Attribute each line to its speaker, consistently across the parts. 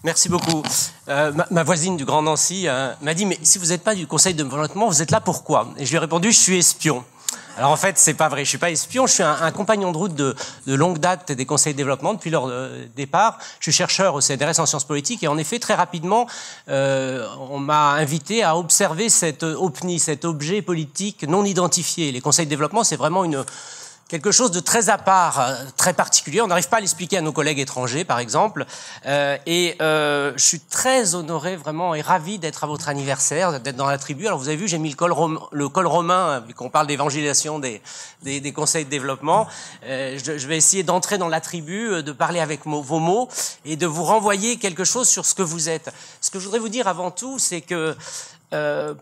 Speaker 1: Merci beaucoup. Ma voisine du Grand Nancy m'a dit « Mais si vous n'êtes pas du Conseil de développement, vous êtes là pourquoi ?» Et je lui ai répondu « Je suis espion ». Alors en fait, c'est pas vrai, je suis pas espion, je suis un compagnon de route de longue date des conseils de développement depuis leur départ. Je suis chercheur au CNRS en sciences politiques et en effet, très rapidement, on m'a invité à observer cet OPNI, cet objet politique non identifié. Les conseils de développement, c'est vraiment quelque chose de très à part, très particulier. On n'arrive pas à l'expliquer à nos collègues étrangers, par exemple. Je suis très honoré, vraiment, et ravi d'être à votre anniversaire, d'être dans la tribu. Alors, vous avez vu, j'ai mis le col romain, vu qu'on parle d'évangélisation des conseils de développement. Je vais essayer d'entrer dans la tribu, de parler avec vos mots et de vous renvoyer quelque chose sur ce que vous êtes. Ce que je voudrais vous dire avant tout, c'est que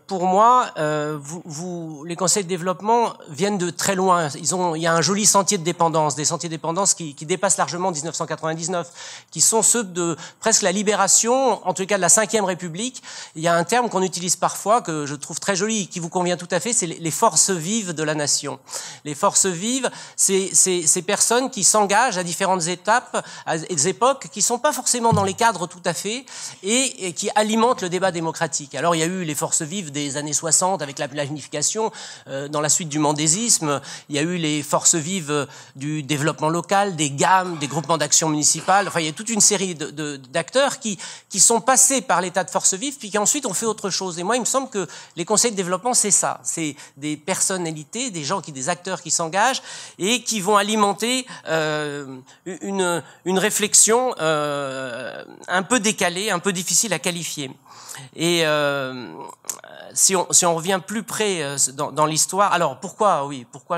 Speaker 1: pour moi, les conseils de développement viennent de très loin. Il y a un joli sentier de dépendance, des sentiers de dépendance qui dépassent largement 1999, qui sont ceux de presque la libération, en tout cas de la Ve République. Il y a un terme qu'on utilise parfois, que je trouve très joli, qui vous convient tout à fait, c'est les forces vives de la nation. Les forces vives, c'est ces personnes qui s'engagent à différentes étapes, à des époques, qui sont pas forcément dans les cadres tout à fait, et qui alimentent le débat démocratique. Alors il y a eu les forces vives des années 60 avec la planification, dans la suite du mendésisme, il y a eu les forces vives du développement local, des GAM, des groupements d'action municipale, enfin il y a toute une série d'acteurs qui sont passés par l'état de force vive puis qui ensuite ont fait autre chose. Et moi il me semble que les conseils de développement c'est ça, c'est des personnalités, des acteurs qui s'engagent et qui vont alimenter une réflexion un peu décalée, un peu difficile à qualifier. Et si on revient plus près dans l'histoire, alors pourquoi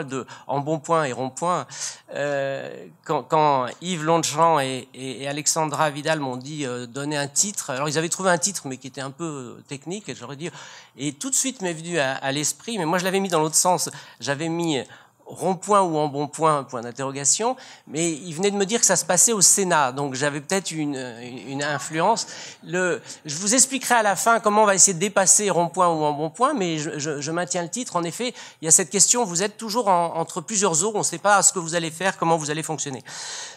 Speaker 1: de embonpoint et rond-point quand Yves Longchamp et Alexandra Vidal m'ont dit donner un titre, alors ils avaient trouvé un titre mais qui était un peu technique, et j'aurais dit, et tout de suite m'est venu à l'esprit, mais moi je l'avais mis dans l'autre sens, j'avais mis rond-point ou embonpoint, point d'interrogation, mais il venait de me dire que ça se passait au Sénat, donc j'avais peut-être une influence. Je vous expliquerai à la fin comment on va essayer de dépasser rond-point ou embonpoint, mais je maintiens le titre. En effet, il y a cette question, vous êtes toujours entre plusieurs eaux, on ne sait pas ce que vous allez faire, comment vous allez fonctionner.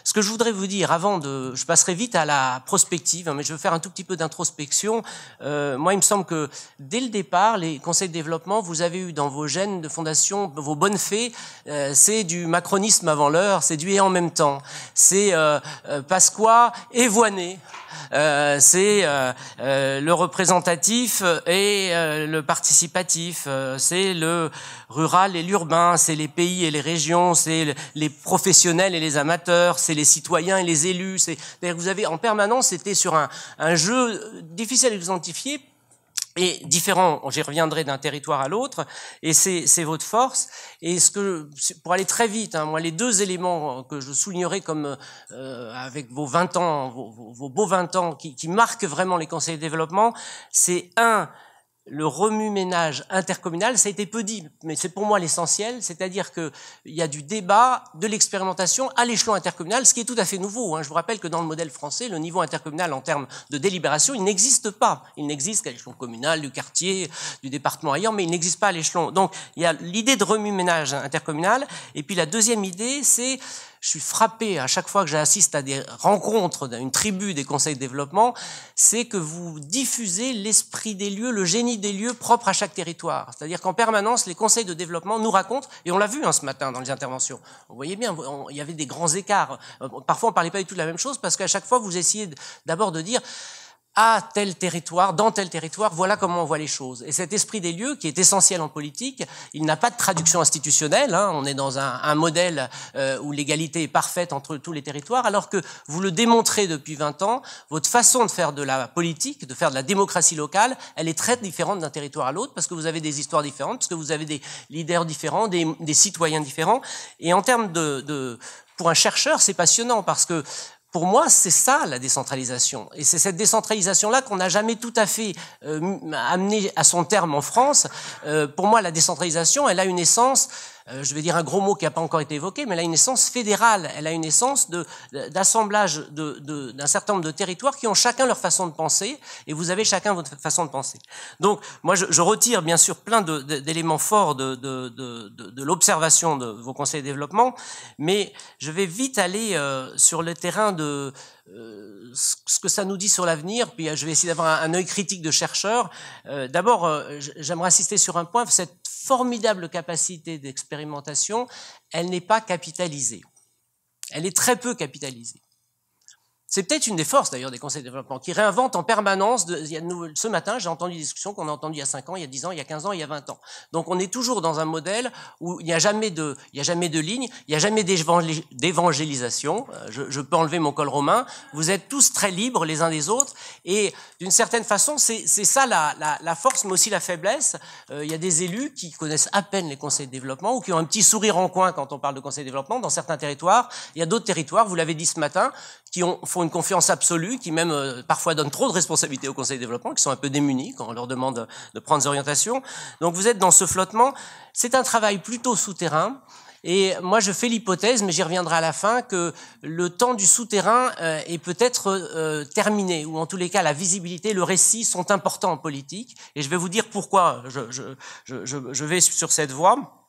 Speaker 1: Ce que je voudrais vous dire, je passerai vite à la prospective, mais je veux faire un tout petit peu d'introspection. Moi, il me semble que dès le départ, les conseils de développement, vous avez eu dans vos gènes de fondation, vos bonnes fées, c'est du macronisme avant l'heure, c'est du et en même temps, c'est Pasqua et Voynet, c'est le représentatif et le participatif, c'est le rural et l'urbain, c'est les pays et les régions, c'est les professionnels et les amateurs, c'est les citoyens et les élus. Vous avez en permanence, c'était sur un jeu difficile à identifier, et différent, j'y reviendrai d'un territoire à l'autre, et c'est votre force. Et pour aller très vite, moi, les deux éléments que je soulignerai comme avec vos 20 ans, vos beaux 20 ans, qui marquent vraiment les conseils de développement, c'est le remue-ménage intercommunal. Ça a été peu dit, mais c'est pour moi l'essentiel, c'est-à-dire qu'il y a du débat, de l'expérimentation à l'échelon intercommunal, ce qui est tout à fait nouveau. Je vous rappelle que dans le modèle français, le niveau intercommunal en termes de délibération, il n'existe pas. Il n'existe qu'à l'échelon communal, du quartier, du département ailleurs, mais il n'existe pas à l'échelon. Donc, il y a l'idée de remue-ménage intercommunal, et puis la deuxième idée, c'est... Je suis frappé à chaque fois que j'assiste à des rencontres d'une tribu des conseils de développement, c'est que vous diffusez l'esprit des lieux, le génie des lieux propre à chaque territoire. C'est-à-dire qu'en permanence, les conseils de développement nous racontent, et on l'a vu ce matin dans les interventions, vous voyez bien, il y avait des grands écarts. Parfois, on ne parlait pas du tout de la même chose, parce qu'à chaque fois, vous essayez d'abord de dire... à tel territoire, dans tel territoire, voilà comment on voit les choses. Et cet esprit des lieux, qui est essentiel en politique, il n'a pas de traduction institutionnelle. On est dans un modèle où l'égalité est parfaite entre tous les territoires, alors que vous le démontrez depuis 20 ans, votre façon de faire de la politique, de faire de la démocratie locale, elle est très différente d'un territoire à l'autre, parce que vous avez des histoires différentes, parce que vous avez des leaders différents, des citoyens différents. Et en termes pour un chercheur, c'est passionnant, parce que pour moi, c'est ça la décentralisation. Et c'est cette décentralisation-là qu'on n'a jamais tout à fait amenée à son terme en France. Pour moi, la décentralisation, elle a une essence je vais dire un gros mot qui n'a pas encore été évoqué, mais elle a une essence fédérale, elle a une essence d'assemblage d'un certain nombre de territoires qui ont chacun leur façon de penser, et vous avez chacun votre façon de penser. Donc, moi, je retire bien sûr plein d'éléments forts de l'observation de vos conseils de développement, mais je vais vite aller sur le terrain de ce que ça nous dit sur l'avenir, puis je vais essayer d'avoir un œil critique de chercheur. D'abord, j'aimerais insister sur un point, cette formidable capacité d'expérimentation, elle n'est pas capitalisée. Elle est très peu capitalisée. C'est peut-être une des forces d'ailleurs des conseils de développement qui réinventent en permanence. Ce matin, j'ai entendu des discussions qu'on a entendues il y a 5 ans, il y a 10 ans, il y a 15 ans, il y a 20 ans. Donc on est toujours dans un modèle où il n'y a jamais de ligne, il n'y a jamais d'évangélisation. Je peux enlever mon col romain. Vous êtes tous très libres les uns des autres. Et d'une certaine façon, c'est ça la force, mais aussi la faiblesse. Il y a des élus qui connaissent à peine les conseils de développement ou qui ont un petit sourire en coin quand on parle de conseils de développement dans certains territoires. Il y a d'autres territoires, vous l'avez dit ce matin, qui font une confiance absolue, qui même parfois donnent trop de responsabilités au Conseil de développement, qui sont un peu démunis quand on leur demande de prendre des orientations. Donc vous êtes dans ce flottement. C'est un travail plutôt souterrain. Et moi, je fais l'hypothèse, mais j'y reviendrai à la fin, que le temps du souterrain est peut-être terminé, ou en tous les cas, la visibilité, le récit sont importants en politique. Et je vais vous dire pourquoi je vais sur cette voie.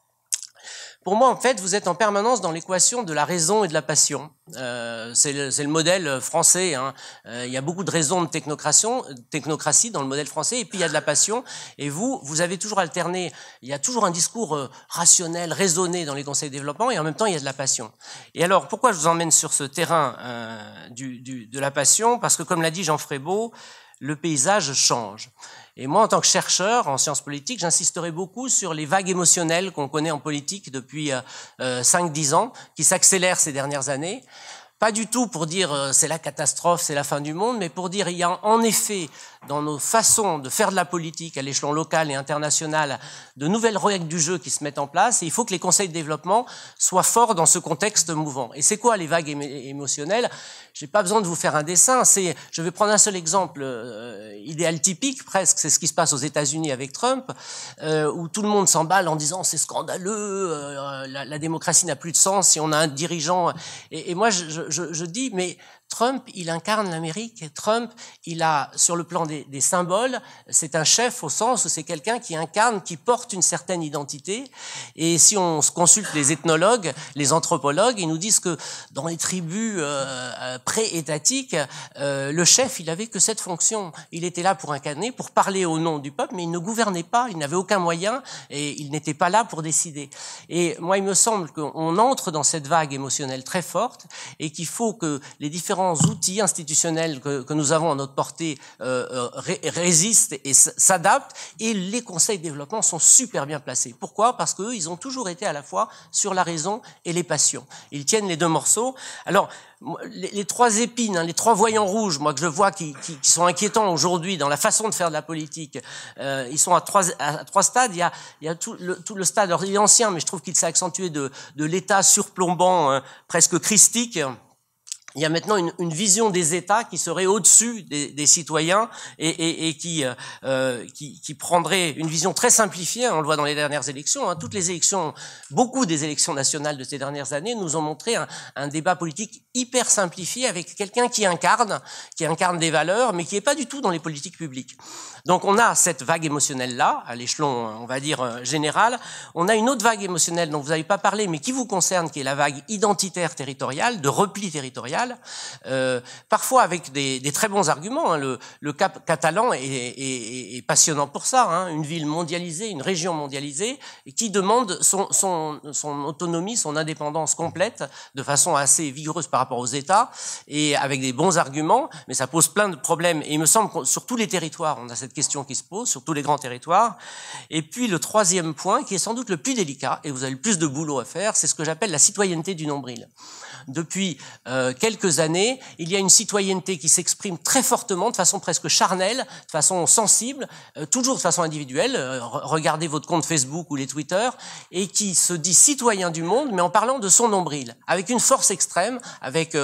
Speaker 1: Pour moi, en fait, vous êtes en permanence dans l'équation de la raison et de la passion. C'est le modèle français. Hein. Il y a beaucoup de raisons de technocratie dans le modèle français, et puis il y a de la passion. Et vous avez toujours alterné. Il y a toujours un discours rationnel, raisonné dans les conseils de développement, et en même temps, il y a de la passion. Et alors, pourquoi je vous emmène sur ce terrain de la passion? Parce que, comme l'a dit Jean Frébault, le paysage change. Et moi, en tant que chercheur en sciences politiques, j'insisterai beaucoup sur les vagues émotionnelles qu'on connaît en politique depuis 5-10 ans, qui s'accélèrent ces dernières années. Pas du tout pour dire c'est la catastrophe, c'est la fin du monde, mais pour dire il y a en effet dans nos façons de faire de la politique à l'échelon local et international de nouvelles règles du jeu qui se mettent en place, et il faut que les conseils de développement soient forts dans ce contexte mouvant. Et c'est quoi les vagues émotionnelles? J'ai pas besoin de vous faire un dessin, je vais prendre un seul exemple idéal typique presque, c'est ce qui se passe aux États-Unis avec Trump, où tout le monde s'emballe en disant c'est scandaleux, la démocratie n'a plus de sens si on a un dirigeant. Et moi je dis mais Trump, il incarne l'Amérique. Trump, il a, sur le plan des symboles, c'est un chef au sens où c'est quelqu'un qui incarne, qui porte une certaine identité. Et si on se consulte les ethnologues, les anthropologues, ils nous disent que dans les tribus pré-étatiques, le chef, il avait que cette fonction. Il était là pour incarner, pour parler au nom du peuple, mais il ne gouvernait pas, il n'avait aucun moyen et il n'était pas là pour décider. Et moi, il me semble qu'on entre dans cette vague émotionnelle très forte et qu'il faut que les différents outils institutionnels que nous avons à notre portée résistent et s'adaptent, et les conseils de développement sont super bien placés. Pourquoi? Parce qu'eux, ils ont toujours été à la fois sur la raison et les passions. Ils tiennent les deux morceaux. Alors, les trois épines, les trois voyants rouges, moi que je vois qui sont inquiétants aujourd'hui dans la façon de faire de la politique, ils sont à trois stades. Il y a tout le stade, alors il est ancien, mais je trouve qu'il s'est accentué de l'état surplombant, presque christique. Il y a maintenant une vision des États qui serait au-dessus des citoyens et qui prendrait une vision très simplifiée. On le voit dans les dernières élections. Hein. Toutes les élections, beaucoup des élections nationales de ces dernières années nous ont montré un débat politique hyper simplifié avec quelqu'un qui incarne des valeurs, mais qui n'est pas du tout dans les politiques publiques. Donc on a cette vague émotionnelle-là, à l'échelon, on va dire, général. On a une autre vague émotionnelle dont vous n'avez pas parlé, mais qui vous concerne, qui est la vague identitaire territoriale, de repli territorial, parfois avec des très bons arguments. Hein. Le cas catalan est passionnant pour ça. Hein. Une ville mondialisée, une région mondialisée, qui demande son autonomie, son indépendance complète, de façon assez vigoureuse par rapport aux États, et avec des bons arguments, mais ça pose plein de problèmes. Et il me semble que sur tous les territoires, on a cette question qui se pose, sur tous les grands territoires. Et puis le troisième point, qui est sans doute le plus délicat, et vous avez le plus de boulot à faire, c'est ce que j'appelle la citoyenneté du nombril. Depuis quelques années, il y a une citoyenneté qui s'exprime très fortement, de façon presque charnelle, de façon sensible, toujours de façon individuelle. Regardez votre compte Facebook ou les Twitter, et qui se dit citoyen du monde, mais en parlant de son nombril, avec une force extrême, avec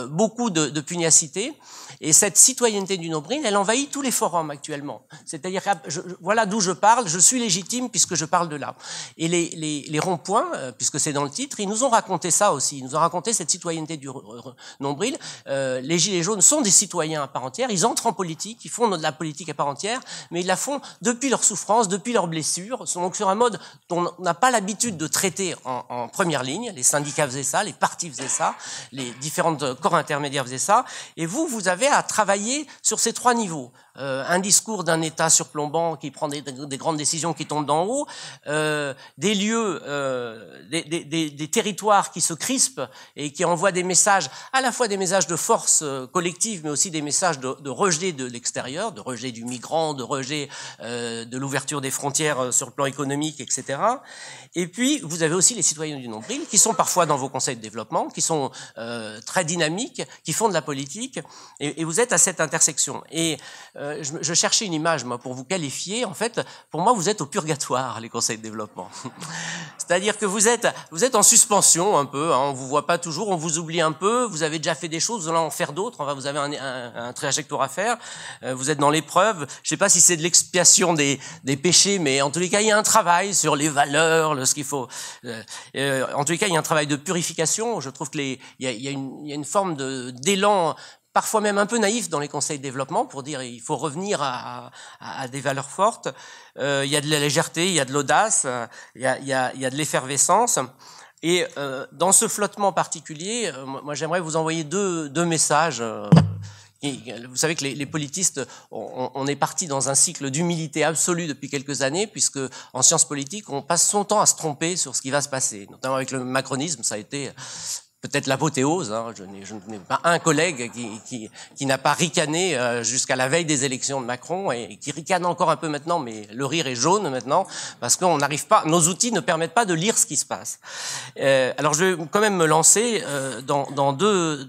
Speaker 1: beaucoup de pugnacité. Et cette citoyenneté du nombril, elle envahit tous les forums actuellement. C'est-à-dire, voilà d'où je parle, je suis légitime puisque je parle de là. Et les ronds-points, puisque c'est dans le titre, ils nous ont raconté ça aussi. Ils nous ont raconté cette citoyenneté du nombril. Les Gilets jaunes sont des citoyens à part entière, ils entrent en politique, ils font de la politique à part entière, mais ils la font depuis leur souffrance, depuis leurs blessures, donc sur un mode dont on n'a pas l'habitude de traiter en première ligne. Les syndicats faisaient ça, les partis faisaient ça, les différents corps intermédiaires faisaient ça, et vous avez à travailler sur ces trois niveaux. Un discours d'un État surplombant qui prend des grandes décisions qui tombent d'en haut, des lieux, des territoires qui se crispent et qui envoient des messages, à la fois des messages de force collective, mais aussi des messages de rejet de l'extérieur, de rejet du migrant, de rejet de l'ouverture des frontières sur le plan économique, etc. Et puis, vous avez aussi les citoyens du nombril, qui sont parfois dans vos conseils de développement, qui sont très dynamiques, qui font de la politique, et vous êtes à cette intersection. Et je cherchais une image, moi, pour vous qualifier. En fait, pour moi, vous êtes au purgatoire, les conseils de développement. C'est-à-dire que vous êtes en suspension un peu, hein, on vous voit pas toujours, on vous oublie un peu, vous avez déjà fait des choses, vous allez en faire d'autres, enfin, vous avez un trajectoire à faire, vous êtes dans l'épreuve. Je sais pas si c'est de l'expiation des péchés, mais en tous les cas, il y a un travail sur les valeurs, ce qu'il faut. En tous les cas, il y a un travail de purification. Je trouve que il y a une forme d'élan, parfois même un peu naïf dans les conseils de développement, pour dire il faut revenir à des valeurs fortes. Il y a de la légèreté, il y a de l'audace, il y a de l'effervescence. Et dans ce flottement particulier, moi j'aimerais vous envoyer deux messages. Vous savez que les politistes, on est parti dans un cycle d'humilité absolue depuis quelques années, puisque en sciences politiques, on passe son temps à se tromper sur ce qui va se passer. Notamment avec le macronisme, ça a été peut-être l'apothéose. Hein. Je n'ai pas un collègue qui n'a pas ricané jusqu'à la veille des élections de Macron, et qui ricane encore un peu maintenant, mais le rire est jaune maintenant, parce qu'on n'arrive pas, nos outils ne permettent pas de lire ce qui se passe. Alors je vais quand même me lancer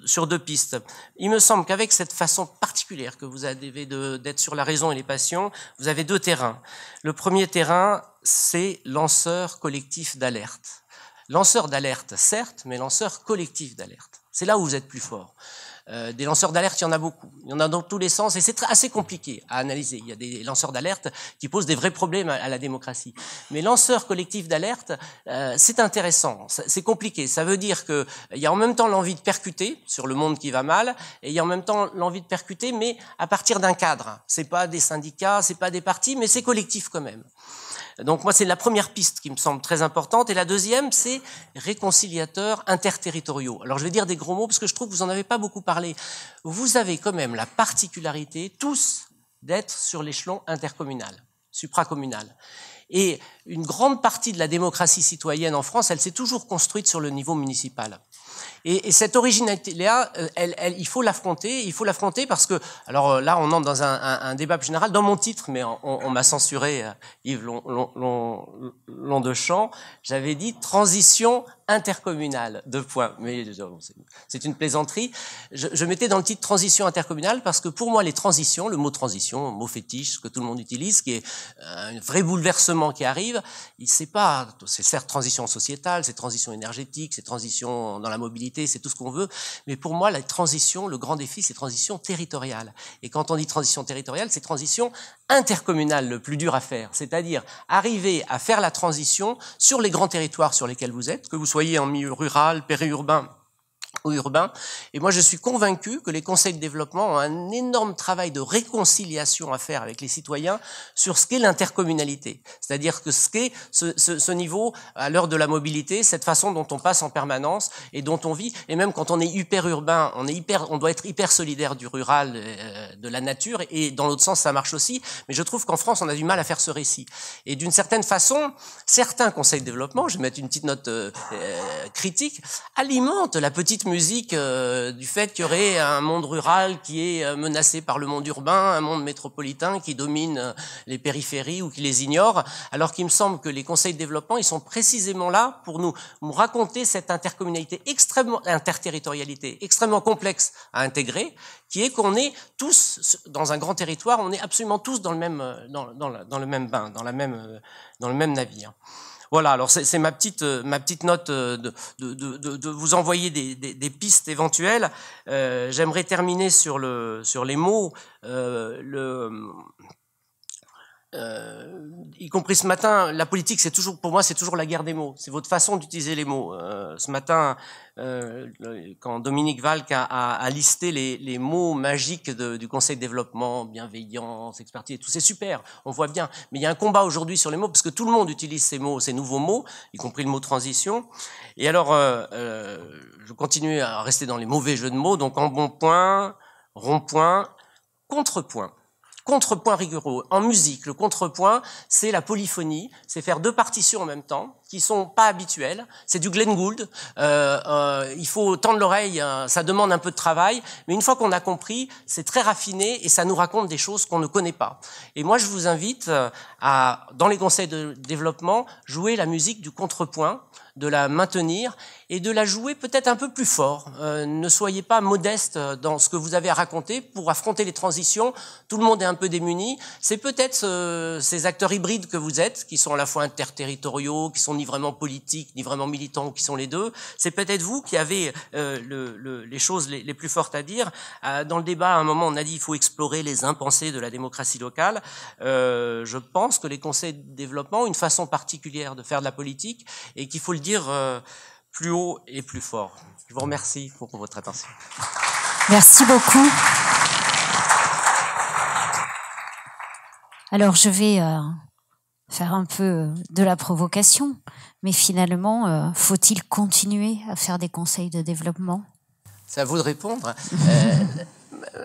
Speaker 1: sur deux pistes. Il me semble qu'avec cette façon particulière que vous avez d'être sur la raison et les passions, vous avez deux terrains. Le premier terrain, c'est lanceur collectif d'alerte. Lanceurs d'alerte, certes, mais lanceurs collectifs d'alerte. C'est là où vous êtes plus fort. Des lanceurs d'alerte, il y en a beaucoup. Il y en a dans tous les sens, et c'est assez compliqué à analyser. Il y a des lanceurs d'alerte qui posent des vrais problèmes à la démocratie. Mais lanceurs collectifs d'alerte, c'est intéressant, c'est compliqué. Ça veut dire qu'il y a en même temps l'envie de percuter sur le monde qui va mal, et il y a en même temps l'envie de percuter, mais à partir d'un cadre. C'est pas des syndicats, c'est pas des partis, mais c'est collectif quand même. Donc moi, c'est la première piste qui me semble très importante. Et la deuxième, c'est réconciliateurs interterritoriaux. Alors je vais dire des gros mots parce que je trouve que vous n'en avez pas beaucoup parlé. Vous avez quand même la particularité, tous, d'être sur l'échelon intercommunal, supracommunal. Et une grande partie de la démocratie citoyenne en France, elle s'est toujours construite sur le niveau municipal. Et cette originalité-là, il faut l'affronter. Il faut l'affronter parce que, alors là, on entre dans un débat plus général. Dans mon titre, mais on m'a censuré, Yves Londechamp, j'avais dit transition intercommunale, 2 points. Mais c'est une plaisanterie. Je mettais dans le titre transition intercommunale parce que pour moi, les transitions, le mot transition, mot fétiche, ce que tout le monde utilise, qui est un vrai bouleversement qui arrive, c'est certes transition sociétale, c'est transition énergétique, c'est transition dans la mobilité, c'est tout ce qu'on veut, mais pour moi, la transition, le grand défi, c'est transition territoriale. Et quand on dit transition territoriale, c'est transition intercommunale, le plus dur à faire, c'est-à-dire arriver à faire la transition sur les grands territoires sur lesquels vous êtes, que vous soyez en milieu rural, périurbain ou urbain. Et moi, je suis convaincu que les conseils de développement ont un énorme travail de réconciliation à faire avec les citoyens sur ce qu'est l'intercommunalité. C'est-à-dire que ce qu'est ce niveau, à l'heure de la mobilité, cette façon dont on passe en permanence et dont on vit. Et même quand on est hyper urbain, on doit être hyper solidaire du rural, de la nature. Et dans l'autre sens, ça marche aussi. Mais je trouve qu'en France, on a du mal à faire ce récit. Et d'une certaine façon, certains conseils de développement, je vais mettre une petite note critique, alimentent la petite musique du fait qu'il y aurait un monde rural qui est menacé par le monde urbain, un monde métropolitain qui domine les périphéries ou qui les ignore, alors qu'il me semble que les conseils de développement, ils sont précisément là pour nous raconter cette interterritorialité extrêmement complexe à intégrer, qui est qu'on est tous, dans un grand territoire, on est absolument tous dans le même bain, dans le même navire. Voilà, alors c'est ma petite note de vous envoyer des pistes éventuelles. J'aimerais terminer sur les mots. Y compris ce matin, la politique, pour moi, c'est toujours la guerre des mots. C'est votre façon d'utiliser les mots. Ce matin, quand Dominique Valk a listé les mots magiques du Conseil de développement, bienveillance, expertise, tout c'est super, on voit bien. Mais il y a un combat aujourd'hui sur les mots, parce que tout le monde utilise ces mots, ces nouveaux mots, y compris le mot transition. Et alors, je continue à rester dans les mauvais jeux de mots, donc embonpoint, rond-point, contrepoint. Contrepoint rigoureux. En musique, le contrepoint, c'est la polyphonie, c'est faire deux partitions en même temps, qui sont pas habituelles. C'est du Glenn Gould. Il faut tendre l'oreille, ça demande un peu de travail, mais une fois qu'on a compris, c'est très raffiné et ça nous raconte des choses qu'on ne connaît pas. Et moi, je vous invite à, dans les conseils de développement, jouer la musique du contrepoint, de la maintenir et de la jouer peut-être un peu plus fort. Ne soyez pas modeste dans ce que vous avez à raconter pour affronter les transitions. Tout le monde est un peu démuni. C'est peut-être ces acteurs hybrides que vous êtes, qui sont à la fois interterritoriaux, qui sont ni vraiment politiques, ni vraiment militants, ou qui sont les deux. C'est peut-être vous qui avez les choses les plus fortes à dire. Dans le débat, à un moment, on a dit qu'il faut explorer les impensés de la démocratie locale. Je pense que les conseils de développement ont une façon particulière de faire de la politique et qu'il faut le dire plus haut et plus fort. Je vous remercie pour votre attention.
Speaker 2: Merci beaucoup. Alors, je vais faire un peu de la provocation, mais finalement, faut-il continuer à faire des conseils de développement ?
Speaker 1: C'est à vous de répondre.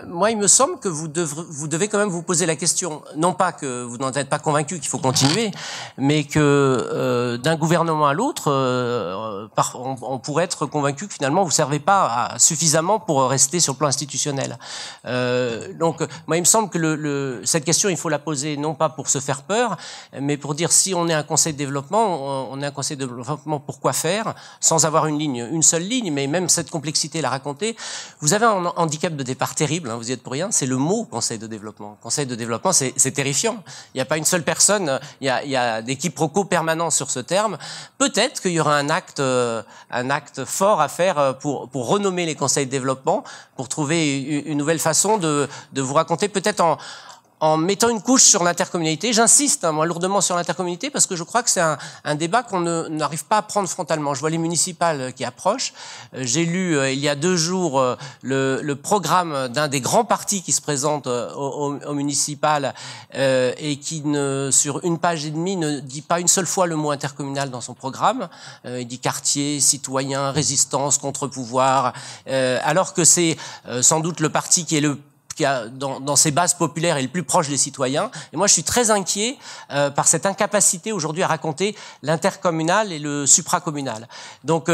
Speaker 1: Moi, il me semble que vous devez quand même vous poser la question. Non pas que vous n'en êtes pas convaincu qu'il faut continuer, mais que d'un gouvernement à l'autre, on pourrait être convaincu que finalement vous ne servez pas suffisamment pour rester sur le plan institutionnel. Donc, moi, il me semble que cette question, il faut la poser non pas pour se faire peur, mais pour dire si on est un conseil de développement, on est un conseil de développement, pourquoi faire, sans avoir une seule ligne, mais même cette complexité la raconter. Vous avez un handicap de départ terrible, vous y êtes pour rien, c'est le mot conseil de développement. Conseil de développement, c'est terrifiant. Il n'y a pas une seule personne, il y a des quiproquos permanents sur ce terme. Peut-être qu'il y aura un acte fort à faire pour renommer les conseils de développement, pour trouver une nouvelle façon de vous raconter, peut-être en mettant une couche sur l'intercommunalité. J'insiste, moi, lourdement sur l'intercommunalité, parce que je crois que c'est un débat qu'on n'arrive pas à prendre frontalement. Je vois les municipales qui approchent. J'ai lu, il y a 2 jours, le programme d'un des grands partis qui se présente au municipal et qui, sur 1 page et demie, ne dit pas une seule fois le mot intercommunal dans son programme. Il dit quartier, citoyen, résistance, contre-pouvoir, alors que c'est sans doute le parti qui est qui a dans ses bases populaires est le plus proche des citoyens. Et moi, je suis très inquiet par cette incapacité aujourd'hui à raconter l'intercommunal et le supracommunal. Donc,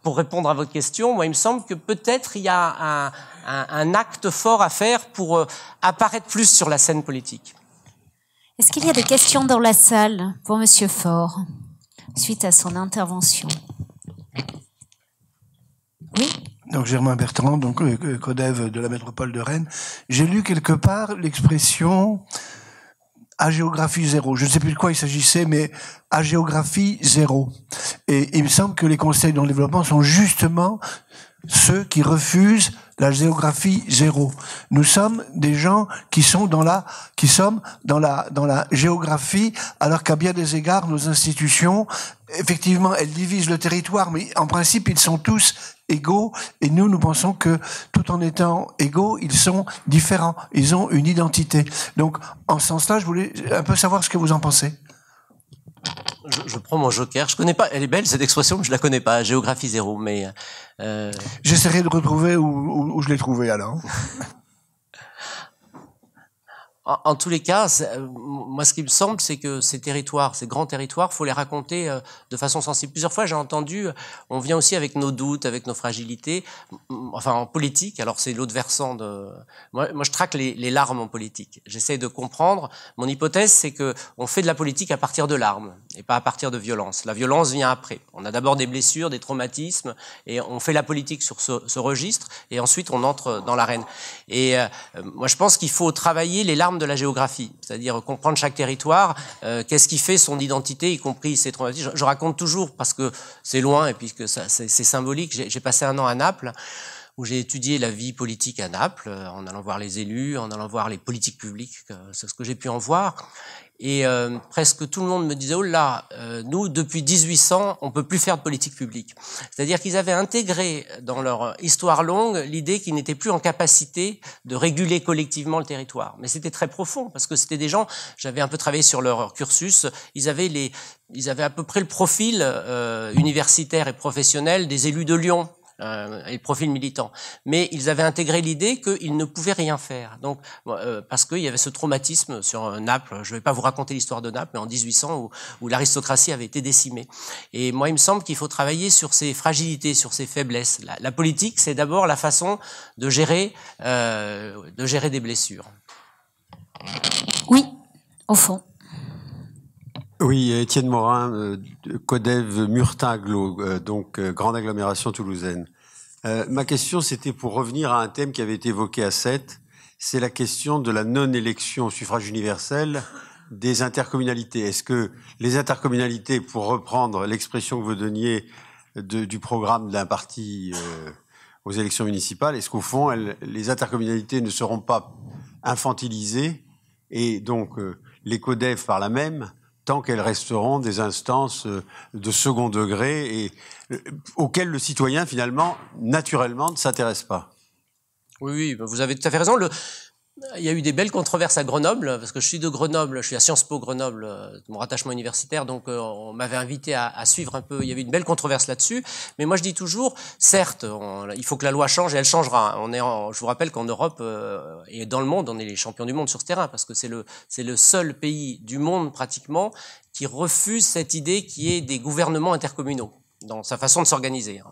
Speaker 1: pour répondre à votre question, moi, il me semble que peut-être il y a un acte fort à faire pour apparaître plus sur la scène politique.
Speaker 2: Est-ce qu'il y a des questions dans la salle pour Monsieur Faure, suite à son intervention? Oui.
Speaker 3: Donc Germain Bertrand, donc CODEV de la métropole de Rennes. J'ai lu quelque part l'expression à géographie zéro. Je ne sais plus de quoi il s'agissait, mais à géographie zéro. Et il me semble que les conseils dans le développement sont justement ceux qui refusent la géographie zéro. Nous sommes des gens qui sont dans la géographie, alors qu'à bien des égards, nos institutions, effectivement, elles divisent le territoire, mais en principe, ils sont tous égaux, et nous pensons que, tout en étant égaux, ils sont différents, ils ont une identité. Donc, en ce sens-là, je voulais un peu savoir ce que vous en pensez.
Speaker 1: Je prends mon joker. Je connais pas. Elle est belle cette expression, mais je la connais pas. Géographie zéro, mais.
Speaker 3: J'essaierai de retrouver où je l'ai trouvée alors.
Speaker 1: En tous les cas, moi, ce qui me semble, c'est que ces territoires, ces grands territoires, faut les raconter de façon sensible. Plusieurs fois, j'ai entendu, on vient aussi avec nos doutes, avec nos fragilités, enfin en politique. Alors c'est l'autre versant de. Moi, je traque les larmes en politique. J'essaie de comprendre. Mon hypothèse, c'est que on fait de la politique à partir de larmes et pas à partir de violence. La violence vient après. On a d'abord des blessures, des traumatismes, et on fait la politique sur ce registre, et ensuite on entre dans l'arène. Et moi, je pense qu'il faut travailler les larmes de la géographie, c'est-à-dire comprendre chaque territoire, qu'est-ce qui fait son identité, y compris ses traumatismes. Je raconte toujours, parce que c'est loin et puis que c'est symbolique, j'ai passé un an à Naples, où j'ai étudié la vie politique à Naples, en allant voir les élus, en allant voir les politiques publiques, c'est ce que j'ai pu en voir. Et presque tout le monde me disait « Oh là, nous, depuis 1800, on peut plus faire de politique publique ». C'est-à-dire qu'ils avaient intégré dans leur histoire longue l'idée qu'ils n'étaient plus en capacité de réguler collectivement le territoire. Mais c'était très profond, parce que c'était des gens, j'avais un peu travaillé sur leur cursus, ils avaient à peu près le profil universitaire et professionnel des élus de Lyon. Et le profil militant. Mais ils avaient intégré l'idée qu'ils ne pouvaient rien faire. Donc, parce qu'il y avait ce traumatisme sur Naples. Je ne vais pas vous raconter l'histoire de Naples, mais en 1800 où l'aristocratie avait été décimée. Et moi, il me semble qu'il faut travailler sur ces fragilités, sur ces faiblesses. La politique, c'est d'abord la façon de gérer des blessures.
Speaker 2: Oui, au fond.
Speaker 4: Oui, Étienne Morin, Codev Murtin-Aglo, donc grande agglomération toulousaine. Ma question, c'était pour revenir à un thème qui avait été évoqué à Sète, c'est la question de la non-élection au suffrage universel des intercommunalités. Est-ce que les intercommunalités, pour reprendre l'expression que vous donniez du programme d'un parti aux élections municipales, est-ce qu'au fond, les intercommunalités ne seront pas infantilisées et donc les Codev par là même tant qu'elles resteront des instances de second degré et auxquelles le citoyen, finalement, naturellement, ne s'intéresse pas.
Speaker 1: Oui, vous avez tout à fait raison. Il y a eu des belles controverses à Grenoble, parce que je suis de Grenoble, je suis à Sciences Po Grenoble, mon rattachement universitaire, donc on m'avait invité à suivre un peu, il y avait une belle controverse là-dessus, mais moi je dis toujours, certes, il faut que la loi change et elle changera. Je vous rappelle qu'en Europe et dans le monde, on est les champions du monde sur ce terrain, parce que c'est le seul pays du monde pratiquement qui refuse cette idée qui est des gouvernements intercommunaux, dans sa façon de s'organiser.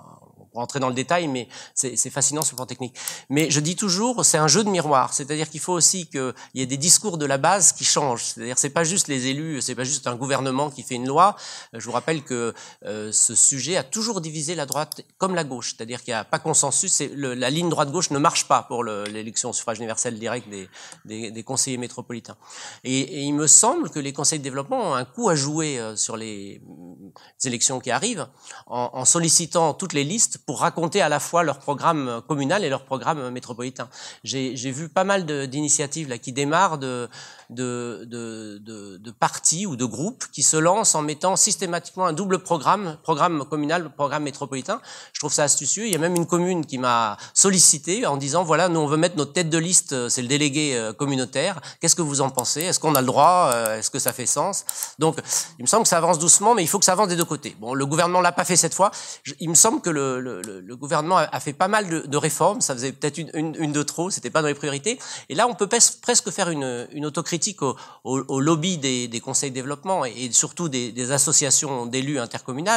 Speaker 1: Pour entrer dans le détail, mais c'est fascinant sur le plan technique. Mais je dis toujours, c'est un jeu de miroir. C'est-à-dire qu'il faut aussi qu'il y ait des discours de la base qui changent. C'est-à-dire c'est pas juste les élus, c'est pas juste un gouvernement qui fait une loi. Je vous rappelle que ce sujet a toujours divisé la droite comme la gauche. C'est-à-dire qu'il n'y a pas consensus. La ligne droite-gauche ne marche pas pour l'élection au suffrage universel direct des conseillers métropolitains. Et il me semble que les conseils de développement ont un coup à jouer sur les élections qui arrivent en sollicitant toutes les listes pour raconter à la fois leur programme communal et leur programme métropolitain. J'ai vu pas mal d'initiatives là qui démarrent de partis ou de groupes qui se lancent en mettant systématiquement un double programme communal, programme métropolitain. Je trouve ça astucieux. Il y a même une commune qui m'a sollicité en disant voilà, nous on veut mettre notre tête de liste, c'est le délégué communautaire. Qu'est-ce que vous en pensez? Est-ce qu'on a le droit? Est-ce que ça fait sens? Donc, il me semble que ça avance doucement, mais il faut que ça avance des deux côtés. Bon, le gouvernement l'a pas fait cette fois. Il me semble que le gouvernement a fait pas mal de réformes. Ça faisait peut-être une de trop. C'était pas dans les priorités. Et là, on peut presque faire une autocritique au lobby des conseils de développement et surtout des associations d'élus intercommunaux.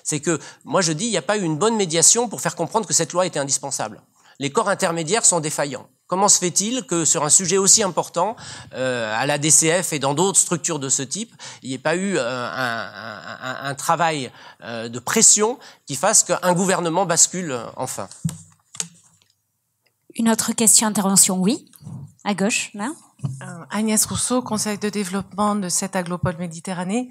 Speaker 1: C'est que moi je dis il n'y a pas eu une bonne médiation pour faire comprendre que cette loi était indispensable. Les corps intermédiaires sont défaillants. Comment se fait-il que sur un sujet aussi important, à la DCF et dans d'autres structures de ce type, il n'y ait pas eu un travail de pression qui fasse qu'un gouvernement bascule enfin?
Speaker 2: Une autre question, intervention, oui. À gauche, là.
Speaker 5: Agnès Rousseau, conseil de développement de cette Aglopole Méditerranée.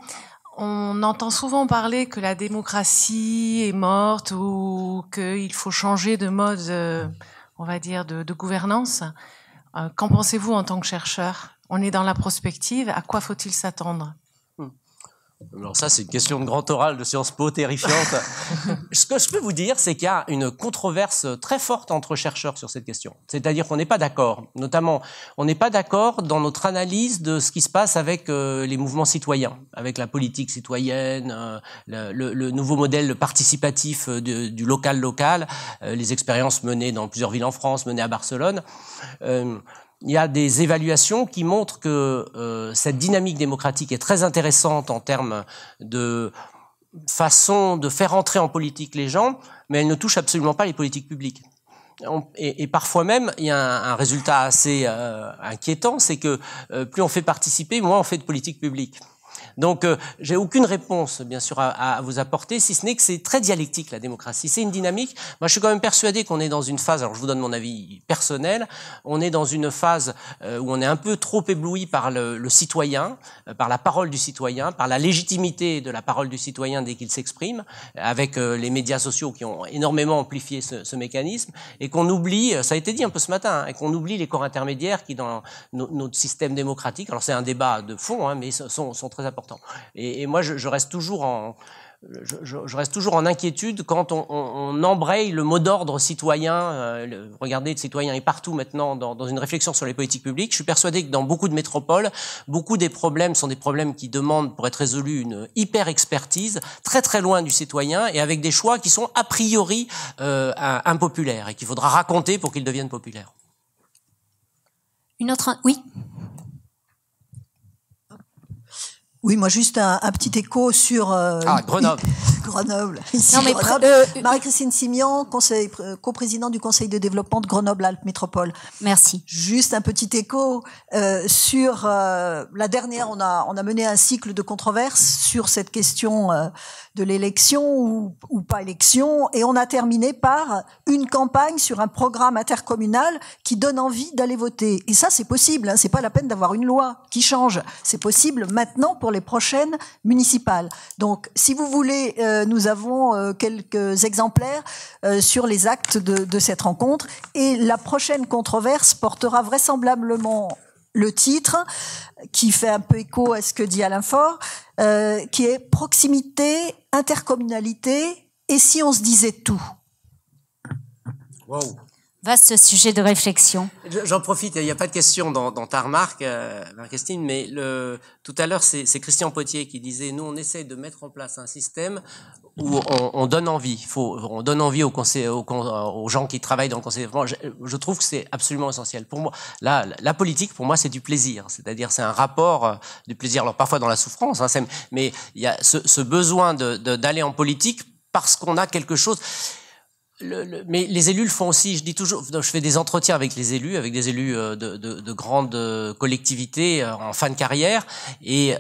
Speaker 5: On entend souvent parler que la démocratie est morte ou qu'il faut changer de mode, on va dire, de gouvernance. Qu'en pensez-vous en tant que chercheur? On est dans la prospective. À quoi faut-il s'attendre?
Speaker 1: Alors ça, c'est une question de grand oral de Sciences Po terrifiante. Ce que je peux vous dire, c'est qu'il y a une controverse très forte entre chercheurs sur cette question. C'est-à-dire qu'on n'est pas d'accord. Notamment, on n'est pas d'accord dans notre analyse de ce qui se passe avec les mouvements citoyens, avec la politique citoyenne, le nouveau modèle participatif du local, les expériences menées dans plusieurs villes en France, menées à Barcelone. Il y a des évaluations qui montrent que cette dynamique démocratique est très intéressante en termes de façon de faire entrer en politique les gens, mais elle ne touche absolument pas les politiques publiques. Et parfois même, il y a un résultat assez inquiétant, c'est que plus on fait participer, moins on fait de politique publique. Donc, j'ai aucune réponse, bien sûr, à vous apporter, si ce n'est que c'est très dialectique, la démocratie. C'est une dynamique. Moi, je suis quand même persuadé qu'on est dans une phase, alors je vous donne mon avis personnel, on est dans une phase où on est un peu trop ébloui par le citoyen, par la parole du citoyen, par la légitimité de la parole du citoyen dès qu'il s'exprime, avec les médias sociaux qui ont énormément amplifié ce mécanisme, et qu'on oublie, ça a été dit un peu ce matin, et qu'on oublie les corps intermédiaires qui, dans notre système démocratique, alors c'est un débat de fond, mais sont très importants. Et moi, je reste toujours en inquiétude quand on embraye le mot d'ordre citoyen. Regardez, le citoyen est partout maintenant dans une réflexion sur les politiques publiques. Je suis persuadé que dans beaucoup de métropoles, beaucoup des problèmes sont des problèmes qui demandent, pour être résolus, une hyper-expertise, très très loin du citoyen, et avec des choix qui sont a priori impopulaires, et qu'il faudra raconter pour qu'ils deviennent populaires.
Speaker 2: Une autre... Oui.
Speaker 6: Oui, moi juste un petit écho sur
Speaker 1: Grenoble.
Speaker 6: Grenoble. Ici,
Speaker 2: non, mais
Speaker 6: Grenoble. Marie-Christine Simian, coprésidente du Conseil de développement de Grenoble-Alpes Métropole.
Speaker 2: Merci.
Speaker 6: Juste un petit écho sur la dernière. On a mené un cycle de controverses sur cette question de l'élection ou pas élection, et on a terminé par une campagne sur un programme intercommunal qui donne envie d'aller voter. Et ça, c'est possible. C'est pas la peine d'avoir une loi qui change. C'est possible maintenant pour les prochaines municipales. Donc, si vous voulez, nous avons quelques exemplaires sur les actes de cette rencontre. Et la prochaine controverse portera vraisemblablement le titre, qui fait un peu écho à ce que dit Alain Faure, qui est « Proximité, intercommunalité, et si on se disait tout ?»
Speaker 1: Wow.
Speaker 2: Vaste sujet de réflexion.
Speaker 1: J'en profite, il n'y a pas de question dans ta remarque, Marie-Christine, mais tout à l'heure, c'est Christian Potier qui disait « Nous, on essaie de mettre en place un système où on donne envie. On donne envie aux gens qui travaillent dans le conseil de développement. » Je trouve que c'est absolument essentiel. Pour moi, la politique, pour moi, c'est du plaisir. C'est-à-dire, c'est un rapport du plaisir. Alors, parfois dans la souffrance, mais il y a ce besoin d'aller en politique parce qu'on a quelque chose... mais les élus le font aussi. Je dis toujours, je fais des entretiens avec des élus de grandes collectivités en fin de carrière, et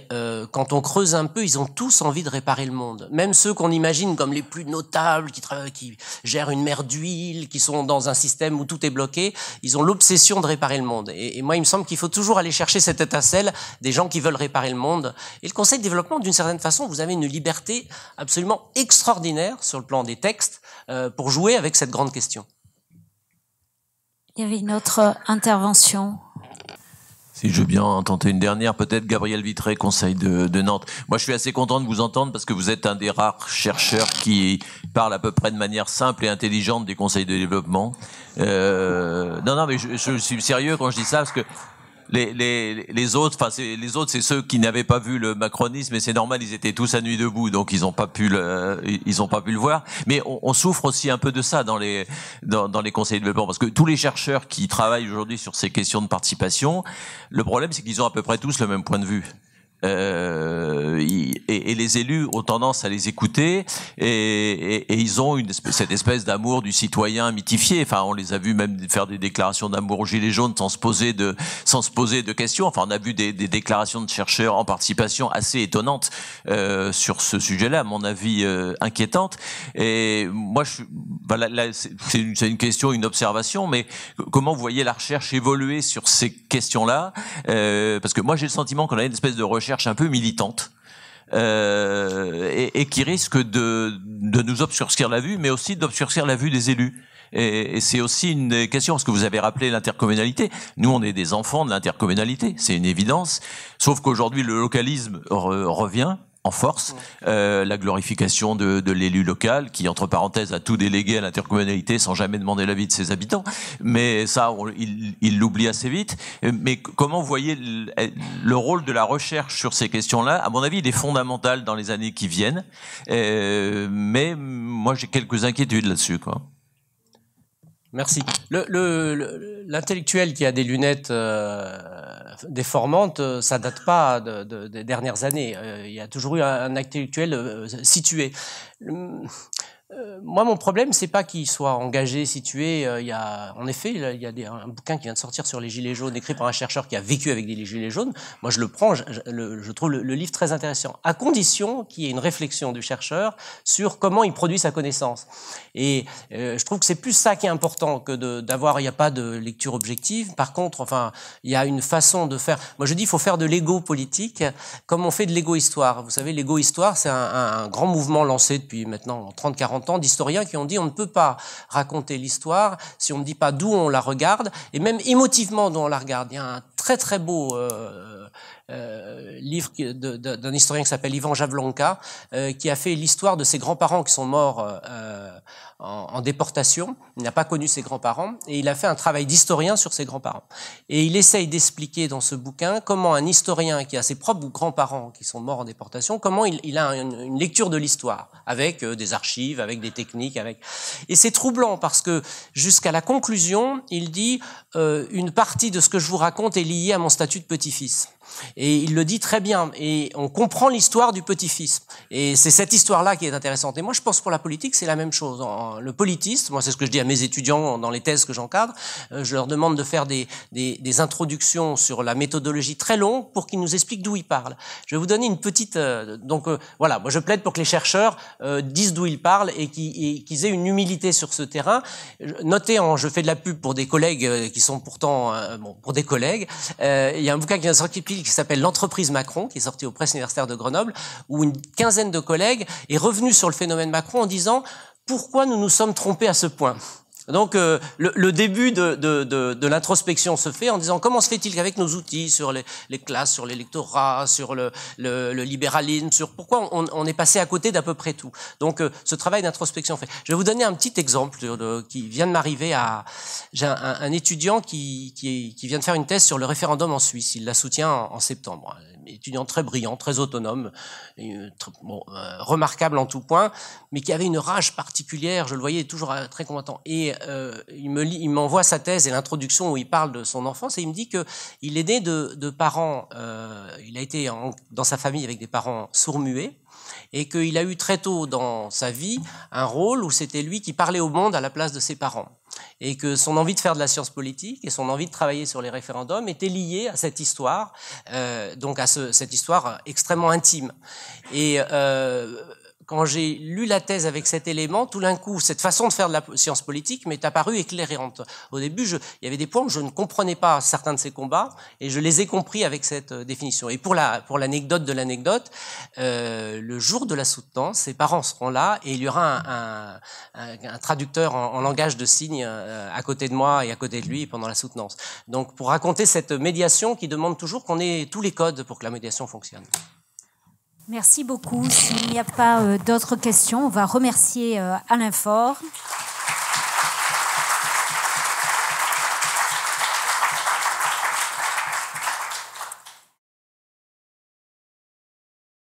Speaker 1: quand on creuse un peu, ils ont tous envie de réparer le monde. Même ceux qu'on imagine comme les plus notables, qui gèrent une mer d'huile, qui sont dans un système où tout est bloqué, ils ont l'obsession de réparer le monde. Et moi, il me semble qu'il faut toujours aller chercher cette étincelle des gens qui veulent réparer le monde. Et le Conseil de développement, d'une certaine façon, vous avez une liberté absolument extraordinaire sur le plan des textes pour jouer avec cette grande question.
Speaker 2: Il y avait une autre intervention.
Speaker 7: Si je veux bien tenter une dernière, peut-être Gabriel Vitré, Conseil de Nantes. Moi, je suis assez content de vous entendre parce que vous êtes un des rares chercheurs qui parle à peu près de manière simple et intelligente des conseils de développement. Non, mais je suis sérieux quand je dis ça parce que les autres, c'est ceux qui n'avaient pas vu le macronisme, et c'est normal, ils étaient tous à nuit debout, donc ils ont pas pu le voir. Mais on souffre aussi un peu de ça dans les conseils de développement, parce que tous les chercheurs qui travaillent aujourd'hui sur ces questions de participation, le problème c'est qu'ils ont à peu près tous le même point de vue. Et les élus ont tendance à les écouter, et ils ont cette espèce d'amour du citoyen mythifié. Enfin, on les a vus même faire des déclarations d'amour aux gilets jaunes sans se poser de questions. Enfin, on a vu des déclarations de chercheurs en participation assez étonnantes sur ce sujet-là, à mon avis inquiétantes. Et moi, c'est une question, une observation, mais comment vous voyez la recherche évoluer sur ces questions-là, parce que moi j'ai le sentiment qu'on a une espèce de recherche un peu militante et qui risque de nous obscurcir la vue, mais aussi d'obscurcir la vue des élus. Et c'est aussi une question, parce que vous avez rappelé l'intercommunalité. Nous, on est des enfants de l'intercommunalité, c'est une évidence. Sauf qu'aujourd'hui, le localisme revient en force, la glorification de l'élu local qui, entre parenthèses, a tout délégué à l'intercommunalité sans jamais demander l'avis de ses habitants. Mais ça, il l'oublie assez vite. Mais comment vous voyez le rôle de la recherche sur ces questions-là? À mon avis, il est fondamental dans les années qui viennent. Mais moi, j'ai quelques inquiétudes là-dessus, quoi.
Speaker 1: Merci. L'intellectuel qui a des lunettes déformantes, ça date pas des dernières années. Il y a toujours eu un intellectuel situé. Moi, mon problème, c'est pas qu'il soit engagé, situé. Il y a, en effet, il y a un bouquin qui vient de sortir sur les gilets jaunes, écrit par un chercheur qui a vécu avec des gilets jaunes. Moi, je le prends. Je trouve le livre très intéressant, à condition qu'il y ait une réflexion du chercheur sur comment il produit sa connaissance. Et je trouve que c'est plus ça qui est important que d'avoir. Il n'y a pas de lecture objective. Par contre, enfin, il y a une façon de faire. Moi, je dis, il faut faire de l'ego politique comme on fait de l'égo-histoire. Vous savez, l'égo-histoire, c'est un grand mouvement lancé depuis maintenant 30-40 ans d'historiens qui ont dit on ne peut pas raconter l'histoire si on ne dit pas d'où on la regarde et même émotivement d'où on la regarde. Il y a un très très beau livre d'un historien qui s'appelle Ivan Javlonka qui a fait l'histoire de ses grands-parents qui sont morts en déportation. Il n'a pas connu ses grands-parents et il a fait un travail d'historien sur ses grands-parents. Et il essaye d'expliquer dans ce bouquin comment un historien qui a ses propres grands-parents qui sont morts en déportation, comment il a une lecture de l'histoire avec des archives, avec des techniques, avec. Et c'est troublant parce que jusqu'à la conclusion, il dit une partie de ce que je vous raconte est liée à mon statut de petit-fils. Et il le dit très bien. Et on comprend l'histoire du petit-fils. Et c'est cette histoire-là qui est intéressante. Et moi, je pense pour la politique, c'est la même chose. Le politiste, moi, c'est ce que je dis à mes étudiants dans les thèses que j'encadre. Je leur demande de faire des introductions sur la méthodologie très longues pour qu'ils nous expliquent d'où ils parlent. Je vais vous donner une petite. Voilà, moi, je plaide pour que les chercheurs disent d'où ils parlent et qu'ils aient une humilité sur ce terrain. Notez, je fais de la pub pour des collègues qui sont pourtant pour des collègues. Il y a un bouquin qui vient de sortir qui s'appelle L'entreprise Macron, qui est sorti aux presses universitaires de Grenoble, où une quinzaine de collègues est revenu sur le phénomène Macron en disant « Pourquoi nous nous sommes trompés à ce point ?» Donc le début de l'introspection se fait en disant comment se fait-il qu'avec nos outils sur les classes, sur l'électorat, sur le libéralisme, sur pourquoi on est passé à côté d'à peu près tout. Donc ce travail d'introspection fait. Je vais vous donner un petit exemple qui vient de m'arriver j'ai un étudiant qui vient de faire une thèse sur le référendum en Suisse. Il la soutient en septembre. Un étudiant très brillant, très autonome, remarquable en tout point, mais qui avait une rage particulière. Je le voyais toujours très combattant. Et il m'envoie sa thèse et l'introduction où il parle de son enfance et il me dit que il est né de parents. Il a été dans sa famille avec des parents sourds-muets et qu'il a eu très tôt dans sa vie un rôle où c'était lui qui parlait au monde à la place de ses parents. Et que son envie de faire de la science politique et son envie de travailler sur les référendums était liée à cette histoire, donc à cette histoire extrêmement intime. Et quand j'ai lu la thèse avec cet élément, tout d'un coup, cette façon de faire de la science politique m'est apparue éclairante. Au début, il y avait des points où je ne comprenais pas certains de ces combats, et je les ai compris avec cette définition. Et pour l'anecdote de l'anecdote, le jour de la soutenance, ses parents seront là, et il y aura un traducteur en langage de signes à côté de moi et à côté de lui pendant la soutenance. Donc, pour raconter cette médiation qui demande toujours qu'on ait tous les codes pour que la médiation fonctionne.
Speaker 2: Merci beaucoup. S'il n'y a pas d'autres questions, on va remercier Alain Faure.